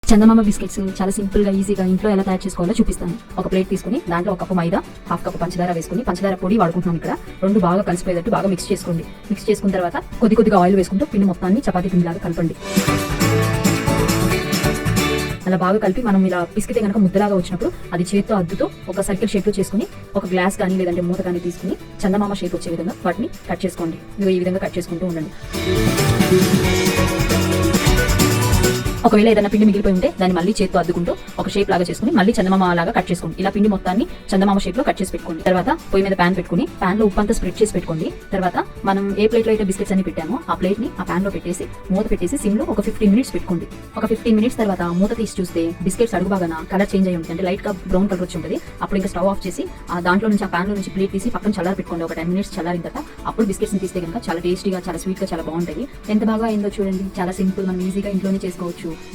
చందమామ biscuits చాలా simple గా ఈజీగా ఇంట్లో ఎలా తయారు చేసుకోవాలో చూపిస్తాను. ఒక ప్లేట్ తీసుకుని దాంట్లో ఒక కప్పు మైదా, హాఫ్ కప్పు పంచదార వేసుకుని, పంచదార పొడి వాడుకుంటున్నాం ఇక్కడ. రెండు బాగా కలిసిపోయేటట్టు బాగా మిక్స్ చేసుకోండి. మిక్స్ చేసుకున్న తర్వాత కొద్దిగా ఆయిల్ వేసుకుంటూ పిండి మొత్తాన్ని చపాతీ పిండిలాగా కలపండి. అలా బాగా కలిపి మనం ఇలా పిసికితే కనుక ముద్దలాగా వచ్చినప్పుడు అది చేత్తో అద్దుతో ఒక సర్కిల్ షేప్ లో చేసుకుని ఒక గ్లాస్ కానీ లేదంటే మూత కానీ తీసుకుని చందమామ షేప్ వచ్చే విధంగా వాటిని కట్ చేసుకోండి. ఈ విధంగా కట్ చేసుకుంటూ ఉండండి. ఒకవేళ ఏదైనా పిండి మిగిలిపోయి ఉంటే దాన్ని మళ్ళీ చేత్తో అద్దుకుంటూ ఒక షేప్ లాగా చేసుకుని మళ్ళీ చందమామ లాగా కట్ చేసుకోండి. ఇలా పిండి మొత్తాన్ని చందమామ షేప్ లో కట్ చేసి పెట్టుకోండి. తర్వాత పొయ్యి మీద ప్యాన్ పెట్టుకుని ప్యాన్ లో ఉప్పు అంతా స్ప్రెడ్ చేసి పెట్టుకోండి. తర్వాత మనం ఏ ప్లేట్ లో అయితే బిస్కెట్స్ అన్ని పెట్టామో ఆ ప్లేట్ ని ఆ ప్యాన్ లో పెట్టేసి మూత పెట్టేసి సిమ్ లో ఒక 15 మినిట్స్ పెట్టుకోండి. ఒక 15 మినిట్స్ తర్వాత మూత తీసి చూస్తే బిస్కెట్స్ అడుగు బాగా కలర్ చేంజ్ అయ్యి ఉంటుంది, అంటే లైట్ గా బ్రౌన్ కలర్ వచ్చి ఉంటుంది. అప్పుడు ఇంకా స్టవ్ ఆఫ్ చేసి ఆ దాంట్లో నుంచి ఆ ప్యాన్ లో నుంచి ప్లేట్ తీసి పక్కన చల్లారి పెట్టుకోండి. ఒక 10 మినిట్స్ చల్లారిన తర్వాత అప్పుడు బిస్కెట్స్ ని తీస్తే కనుక చాలా టేస్టీగా చాలా స్వీట్ గా చాలా బాగుంటాయి. ఎంత బాగా అయిందో చూడండి. చాలా సింపుల్, మనం ఈజీగా ఇంట్లోనే చేసుకోవచ్చు.